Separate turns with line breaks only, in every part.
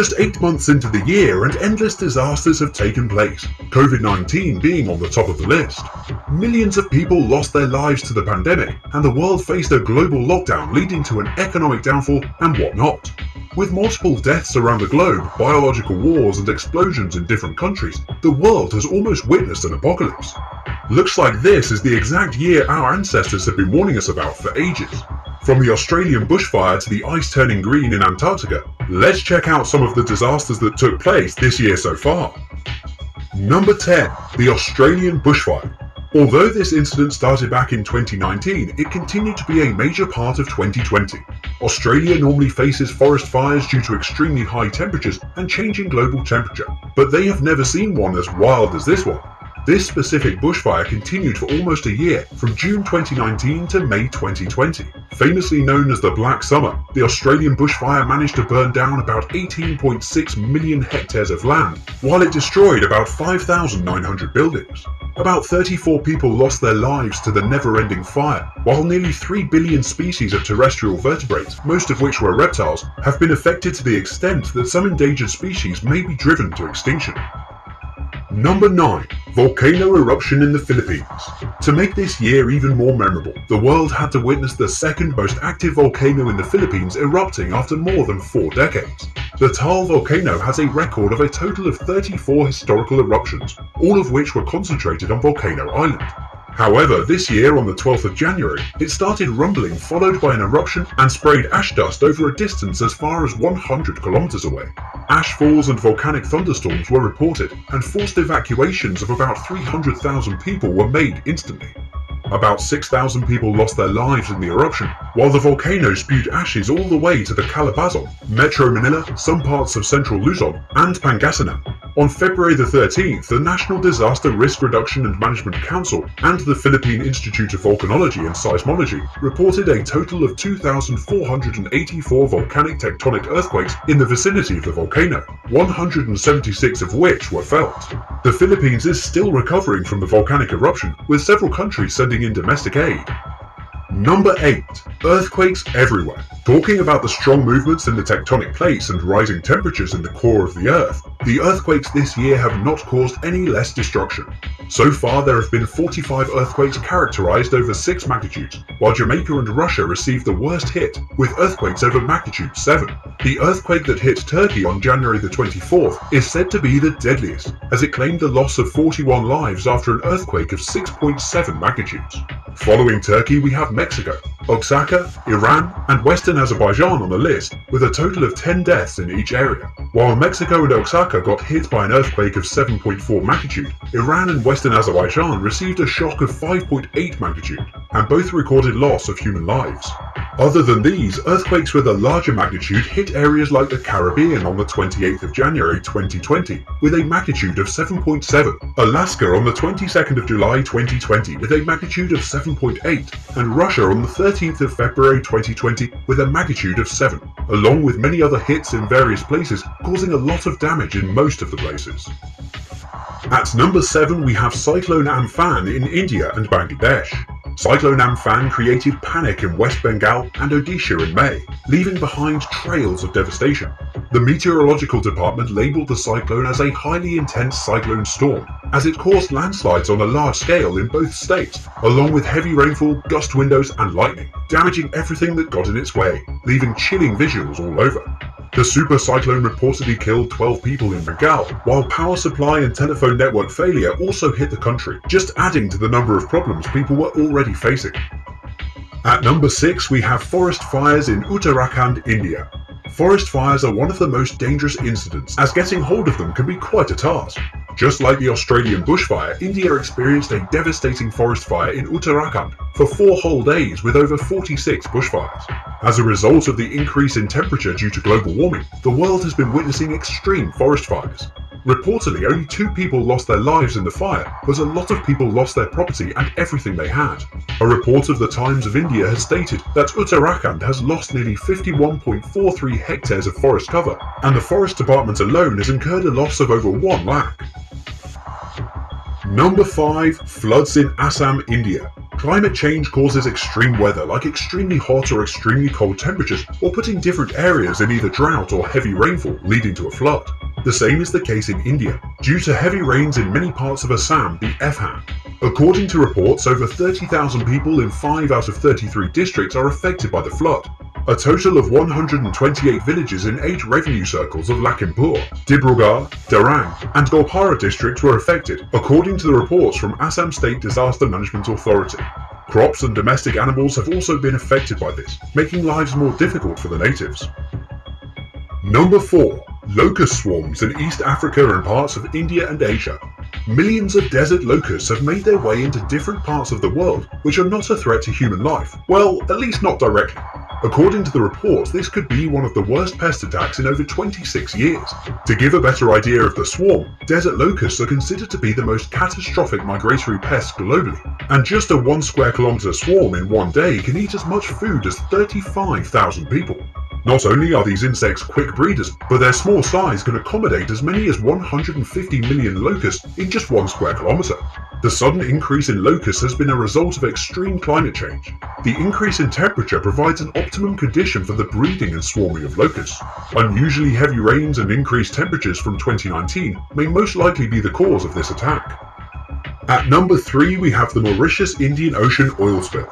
Just 8 months into the year and endless disasters have taken place, COVID-19 being on the top of the list. Millions of people lost their lives to the pandemic, and the world faced a global lockdown leading to an economic downfall and whatnot. With multiple deaths around the globe, biological wars and explosions in different countries, the world has almost witnessed an apocalypse. Looks like this is the exact year our ancestors have been warning us about for ages. From the Australian bushfire to the ice turning green in Antarctica, let's check out some of the disasters that took place this year so far. Number 10. The Australian bushfire. Although this incident started back in 2019, it continued to be a major part of 2020. Australia normally faces forest fires due to extremely high temperatures and changing global temperature, but they have never seen one as wild as this one. This specific bushfire continued for almost a year, from June 2019 to May 2020. Famously known as the Black Summer, the Australian bushfire managed to burn down about 18.6 million hectares of land, while it destroyed about 5,900 buildings. About 34 people lost their lives to the never-ending fire, while nearly 3 billion species of terrestrial vertebrates, most of which were reptiles, have been affected to the extent that some endangered species may be driven to extinction. Number 9. Volcano eruption in the Philippines. To make this year even more memorable, the world had to witness the second most active volcano in the Philippines erupting after more than 4 decades. The Taal volcano has a record of a total of 34 historical eruptions, all of which were concentrated on Volcano Island. However, this year on the 12th of January, it started rumbling followed by an eruption and sprayed ash dust over a distance as far as 100 kilometers away. Ash falls and volcanic thunderstorms were reported, and forced evacuations of about 300,000 people were made instantly. About 6,000 people lost their lives in the eruption, while the volcano spewed ashes all the way to the Calabazon, Metro Manila, some parts of central Luzon, and Pangasinan. On February the 13th, the National Disaster Risk Reduction and Management Council and the Philippine Institute of Volcanology and Seismology reported a total of 2,484 volcanic tectonic earthquakes in the vicinity of the volcano, 176 of which were felt. The Philippines is still recovering from the volcanic eruption, with several countries sending in domestic aid. Number 8. Earthquakes everywhere. Talking about the strong movements in the tectonic plates and rising temperatures in the core of the Earth, the earthquakes this year have not caused any less destruction. So far there have been 45 earthquakes characterized over 6 magnitudes, while Jamaica and Russia received the worst hit, with earthquakes over magnitude 7. The earthquake that hit Turkey on January the 24th is said to be the deadliest, as it claimed the loss of 41 lives after an earthquake of 6.7 magnitudes. Following Turkey, we have Mexico, Oaxaca, Iran, and Western Azerbaijan on the list, with a total of 10 deaths in each area. While Mexico and Oaxaca got hit by an earthquake of 7.4 magnitude, Iran and Western Azerbaijan received a shock of 5.8 magnitude, and both recorded loss of human lives. Other than these, earthquakes with a larger magnitude hit areas like the Caribbean on the 28th of January 2020 with a magnitude of 7.7, Alaska on the 22nd of July 2020 with a magnitude of 7.8, and Russia on the 13th of February 2020 with a magnitude of 7, along with many other hits in various places, causing a lot of damage in most of the places. At number 7 we have Cyclone Amphan in India and Bangladesh. Cyclone Amphan created panic in West Bengal and Odisha in May, leaving behind trails of devastation. The meteorological department labelled the cyclone as a highly intense cyclone storm, as it caused landslides on a large scale in both states, along with heavy rainfall, gust windows and lightning, damaging everything that got in its way, leaving chilling visuals all over. The super cyclone reportedly killed 12 people in Bengal, while power supply and telephone network failure also hit the country, just adding to the number of problems people were already facing. At number 6 we have forest fires in Uttarakhand, India. Forest fires are one of the most dangerous incidents, as getting hold of them can be quite a task. Just like the Australian bushfire, India experienced a devastating forest fire in Uttarakhand for 4 whole days with over 46 bushfires. As a result of the increase in temperature due to global warming, the world has been witnessing extreme forest fires. Reportedly, only 2 people lost their lives in the fire, but a lot of people lost their property and everything they had. A report of the Times of India has stated that Uttarakhand has lost nearly 51.43 hectares of forest cover, and the Forest Department alone has incurred a loss of over 1 lakh. Number 5. Floods in Assam, India. Climate change causes extreme weather like extremely hot or extremely cold temperatures, or putting different areas in either drought or heavy rainfall, leading to a flood. The same is the case in India, due to heavy rains in many parts of Assam, the Efhan. According to reports, over 30,000 people in 5 out of 33 districts are affected by the flood. A total of 128 villages in 8 revenue circles of Lakhimpur, Dibrugarh, Darang, and Golpara districts were affected, according to the reports from Assam State Disaster Management Authority. Crops and domestic animals have also been affected by this, making lives more difficult for the natives. Number 4. Locust swarms in East Africa and parts of India and Asia. Millions of desert locusts have made their way into different parts of the world which are not a threat to human life. Well, at least not directly. According to the reports, this could be one of the worst pest attacks in over 26 years. To give a better idea of the swarm, desert locusts are considered to be the most catastrophic migratory pest globally, and just a 1 square kilometer swarm in one day can eat as much food as 35,000 people. Not only are these insects quick breeders, but their small size can accommodate as many as 150 million locusts in just 1 square kilometer. The sudden increase in locusts has been a result of extreme climate change. The increase in temperature provides an optimum condition for the breeding and swarming of locusts. Unusually heavy rains and increased temperatures from 2019 may most likely be the cause of this attack. At number 3 we have the Mauritius Indian Ocean oil spill.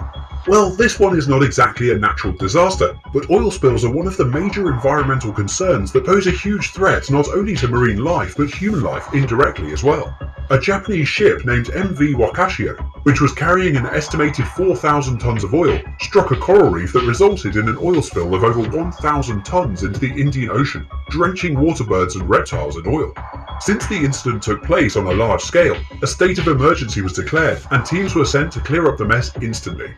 Well, this one is not exactly a natural disaster, but oil spills are one of the major environmental concerns that pose a huge threat not only to marine life but human life indirectly as well. A Japanese ship named MV Wakashio, which was carrying an estimated 4,000 tons of oil, struck a coral reef that resulted in an oil spill of over 1,000 tons into the Indian Ocean, drenching water birds and reptiles in oil. Since the incident took place on a large scale, a state of emergency was declared and teams were sent to clear up the mess instantly.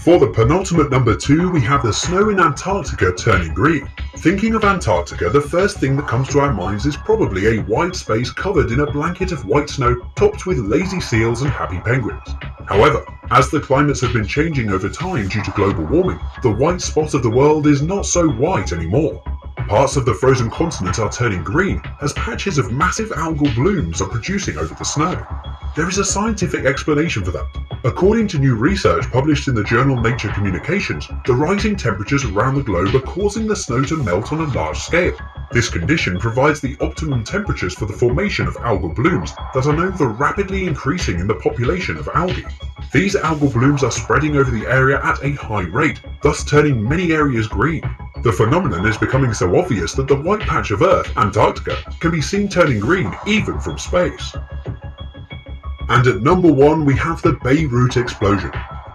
For the penultimate number 2, we have the snow in Antarctica turning green. Thinking of Antarctica, the first thing that comes to our minds is probably a wide space covered in a blanket of white snow topped with lazy seals and happy penguins. However, as the climates have been changing over time due to global warming, the white spot of the world is not so white anymore. Parts of the frozen continent are turning green as patches of massive algal blooms are producing over the snow. There is a scientific explanation for that. According to new research published in the journal Nature Communications, the rising temperatures around the globe are causing the snow to melt on a large scale. This condition provides the optimum temperatures for the formation of algal blooms that are known for rapidly increasing in the population of algae. These algal blooms are spreading over the area at a high rate, thus turning many areas green. The phenomenon is becoming so obvious that the white patch of Earth, Antarctica, can be seen turning green even from space. And at number 1 we have the Beirut explosion.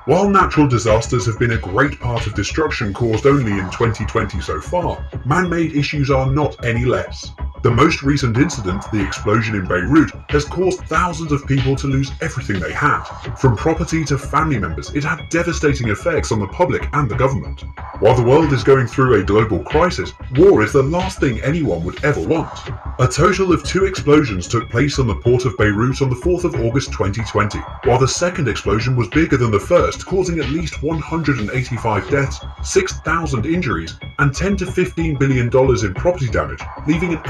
While natural disasters have been a great part of destruction caused only in 2020 so far, man-made issues are not any less. The most recent incident, the explosion in Beirut, has caused thousands of people to lose everything they had. From property to family members, it had devastating effects on the public and the government. While the world is going through a global crisis, war is the last thing anyone would ever want. A total of 2 explosions took place on the port of Beirut on the 4th of August 2020, while the second explosion was bigger than the first, causing at least 185 deaths, 6,000 injuries, and $10 to $15 billion in property damage, leaving an